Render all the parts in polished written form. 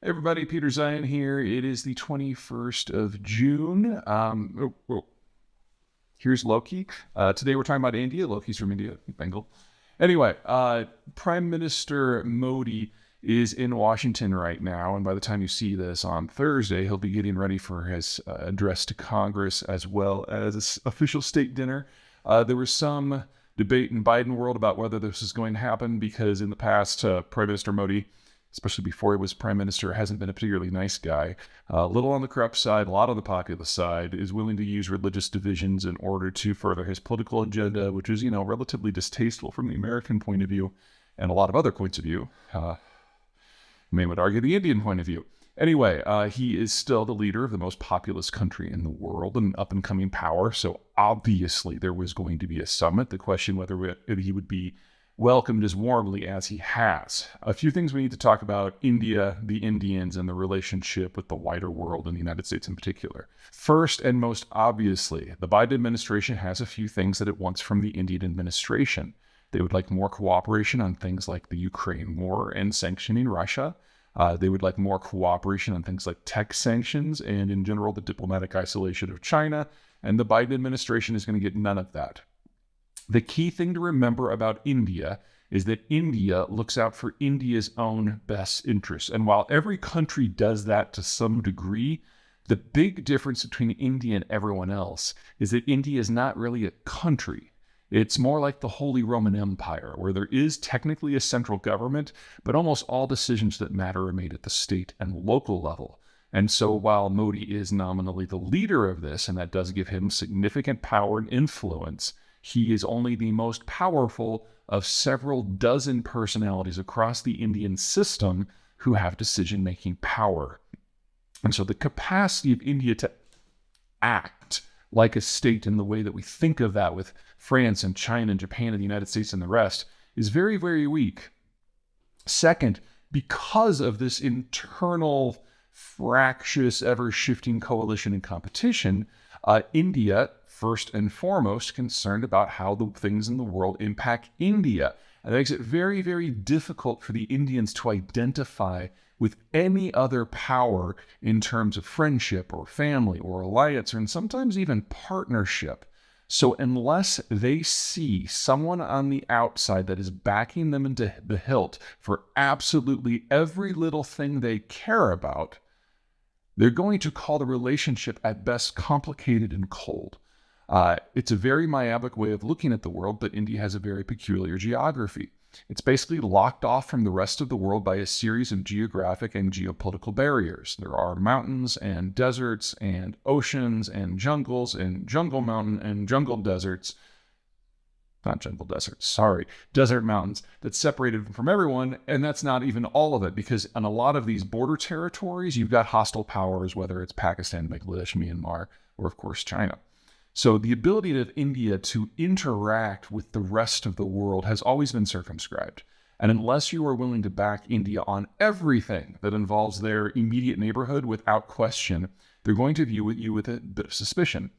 Hey everybody, Peter Zeihan here. It is the 21st of June. Here's Loki. Today we're talking about India. Loki's from India, Bengal. Anyway, Prime Minister Modi is in Washington right now, and by the time you see this on Thursday, he'll be getting ready for his address to Congress as well as his official state dinner. There was some debate in Biden world about whether this is going to happen because in the past, Prime Minister Modi, especially before he was prime minister, hasn't been a particularly nice guy. A little on the corrupt side, a lot on the populist side, is willing to use religious divisions in order to further his political agenda, which is, relatively distasteful from the American point of view and a lot of other points of view. Many would argue the Indian point of view. Anyway, he is still the leader of the most populous country in the world, an up-and-coming power, so obviously there was going to be a summit. The question whether he would be welcomed as warmly as he has. A few things we need to talk about: India, the Indians, and the relationship with the wider world and the United States in particular. First and most obviously, the Biden administration has a few things that it wants from the Indian administration. They would like more cooperation on things like the Ukraine war and sanctioning Russia. They would like more cooperation on things like tech sanctions and, in general, the diplomatic isolation of China. And the Biden administration is going to get none of that. The key thing to remember about India is that India looks out for India's own best interests. And while every country does that to some degree, the big difference between India and everyone else is that India is not really a country. It's more like the Holy Roman Empire, where there is technically a central government, but almost all decisions that matter are made at the state and local level. And so while Modi is nominally the leader of this, and that does give him significant power and influence, he is only the most powerful of several dozen personalities across the Indian system who have decision-making power. And so the capacity of India to act like a state in the way that we think of that with France and China and Japan and the United States and the rest is very, very weak. Second, because of this internal, fractious, ever-shifting coalition and competition, India, first and foremost, concerned about how the things in the world impact India. And that makes it very, very difficult for the Indians to identify with any other power in terms of friendship or family or alliance, or sometimes even partnership. So unless they see someone on the outside that is backing them into the hilt for absolutely every little thing they care about, they're going to call the relationship at best complicated and cold. It's a very myopic way of looking at the world, but India has a very peculiar geography. It's basically locked off from the rest of the world by a series of geographic and geopolitical barriers. There are mountains and deserts and oceans and jungles and jungle mountain and jungle deserts. Not jungle deserts, sorry, desert mountains that separated from everyone, and that's not even all of it, because on a lot of these border territories, you've got hostile powers, whether it's Pakistan, Bangladesh, Myanmar, or of course China. So the ability of India to interact with the rest of the world has always been circumscribed. And unless you are willing to back India on everything that involves their immediate neighborhood without question, they're going to view you with a bit of suspicion.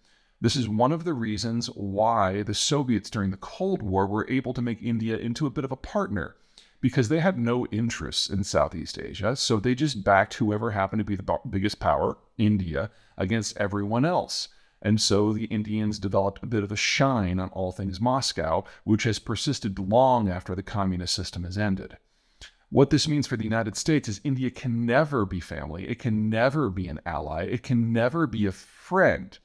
This is one of the reasons why the Soviets during the Cold War were able to make India into a bit of a partner, because they had no interests in Southeast Asia, so they just backed whoever happened to be the biggest power, India, against everyone else. And so the Indians developed a bit of a shine on all things Moscow, which has persisted long after the communist system has ended. What this means for the United States is India can never be family, it can never be an ally, it can never be a friend,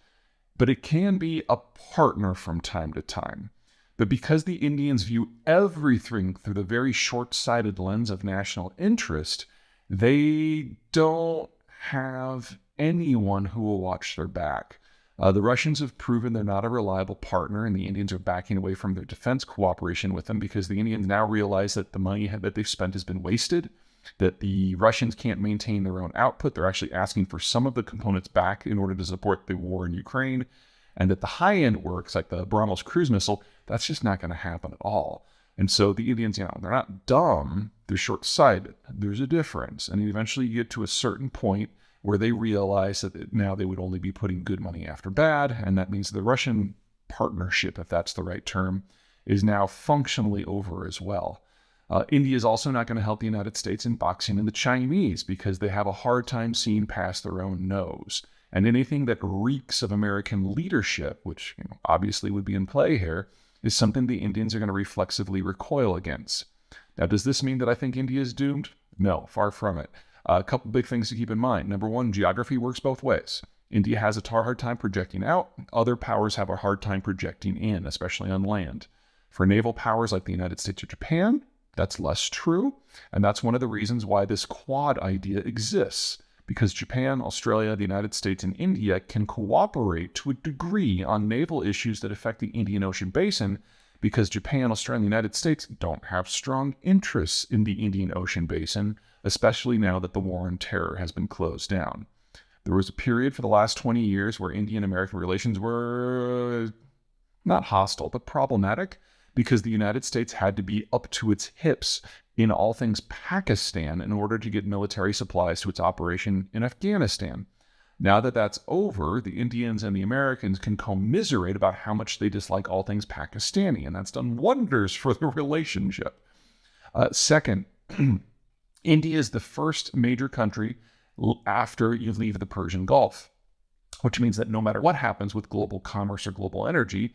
but it can be a partner from time to time. But because the Indians view everything through the very short-sighted lens of national interest, they don't have anyone who will watch their back. The Russians have proven they're not a reliable partner, and the Indians are backing away from their defense cooperation with them because the Indians now realize that the money that they've spent has been wasted, that the Russians can't maintain their own output. They're actually asking for some of the components back in order to support the war in Ukraine, and that the high-end works, like the BrahMos cruise missile, that's just not going to happen at all. And so the Indians, they're not dumb, they're short-sighted. There's a difference, and eventually you get to a certain point where they realize that now they would only be putting good money after bad, and that means the Russian partnership, if that's the right term, is now functionally over as well. India is also not going to help the United States in boxing and the Chinese because they have a hard time seeing past their own nose. And anything that reeks of American leadership, which obviously would be in play here, is something the Indians are going to reflexively recoil against. Now, does this mean that I think India is doomed? No, far from it. A couple big things to keep in mind. Number one, geography works both ways. India has a hard time projecting out. Other powers have a hard time projecting in, especially on land. For naval powers like the United States or Japan, that's less true. And that's one of the reasons why this Quad idea exists. Because Japan, Australia, the United States, and India can cooperate to a degree on naval issues that affect the Indian Ocean basin, because Japan, Australia, and the United States don't have strong interests in the Indian Ocean basin, especially now that the war on terror has been closed down. There was a period for the last 20 years where Indian-American relations were not hostile, but problematic, because the United States had to be up to its hips in all things Pakistan in order to get military supplies to its operation in Afghanistan. Now that that's over, the Indians and the Americans can commiserate about how much they dislike all things Pakistani, and that's done wonders for the relationship. Second, India is the first major country after you leave the Persian Gulf, which means that no matter what happens with global commerce or global energy,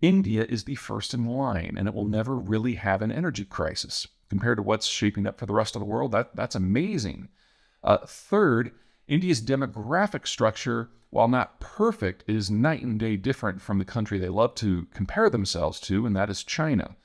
India is the first in line, and it will never really have an energy crisis. Compared to what's shaping up for the rest of the world, that's amazing. Third, India's demographic structure, while not perfect, is night and day different from the country they love to compare themselves to, and that is China.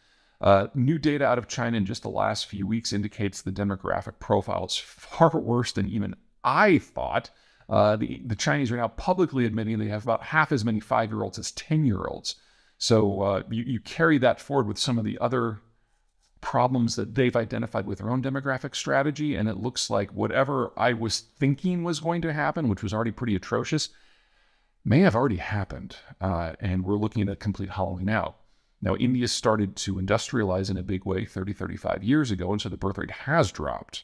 New data out of China in just the last few weeks indicates the demographic profile is far worse than even I thought. The Chinese are now publicly admitting they have about half as many 5-year-olds as 10-year-olds. So you carry that forward with some of the other problems that they've identified with their own demographic strategy, and it looks like whatever I was thinking was going to happen, which was already pretty atrocious, may have already happened, and we're looking at a complete hollowing out. Now, India started to industrialize in a big way 30, 35 years ago, and so the birth rate has dropped.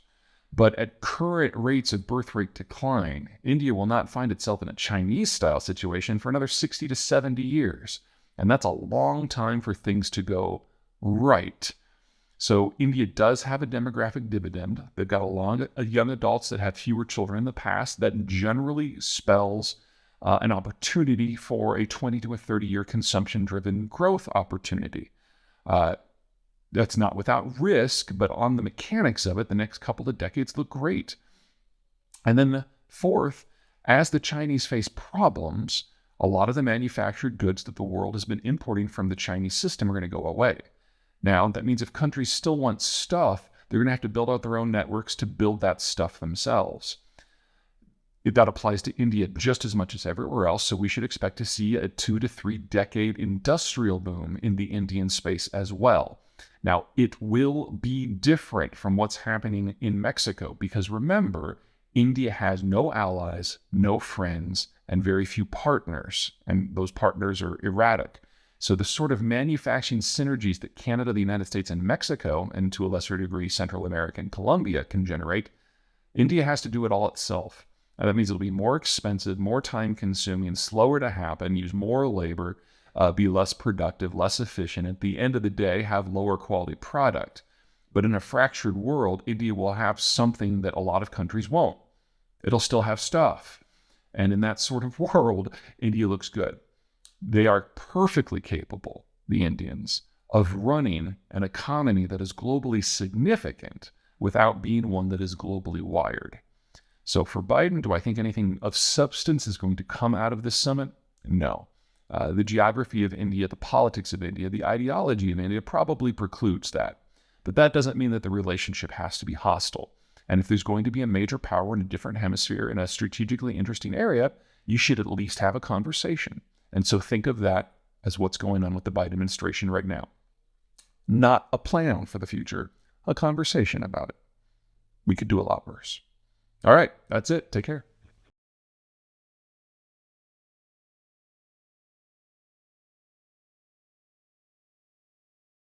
But at current rates of birth rate decline, India will not find itself in a Chinese-style situation for another 60 to 70 years. And that's a long time for things to go right. So India does have a demographic dividend. They've got a lot of young adults that have fewer children in the past. That generally spells an opportunity for a 20 to a 30-year consumption-driven growth opportunity. That's not without risk, but on the mechanics of it, the next couple of decades look great. And then fourth, as the Chinese face problems, a lot of the manufactured goods that the world has been importing from the Chinese system are going to go away. Now, that means if countries still want stuff, they're going to have to build out their own networks to build that stuff themselves. That applies to India just as much as everywhere else, so we should expect to see a 2 to 3 decade industrial boom in the Indian space as well. Now, it will be different from what's happening in Mexico, because remember, India has no allies, no friends, and very few partners, and those partners are erratic. So the sort of manufacturing synergies that Canada, the United States, and Mexico, and to a lesser degree Central America and Colombia can generate, India has to do it all itself. And that means it'll be more expensive, more time-consuming, slower to happen, use more labor, be less productive, less efficient, at the end of the day have lower quality product. But in a fractured world, India will have something that a lot of countries won't. It'll still have stuff. And in that sort of world, India looks good. They are perfectly capable, the Indians, of running an economy that is globally significant without being one that is globally wired. So for Biden, do I think anything of substance is going to come out of this summit? No. The geography of India, the politics of India, the ideology of India probably precludes that. But that doesn't mean that the relationship has to be hostile. And if there's going to be a major power in a different hemisphere in a strategically interesting area, you should at least have a conversation. And so think of that as what's going on with the Biden administration right now. Not a plan for the future, a conversation about it. We could do a lot worse. All right, that's it. Take care.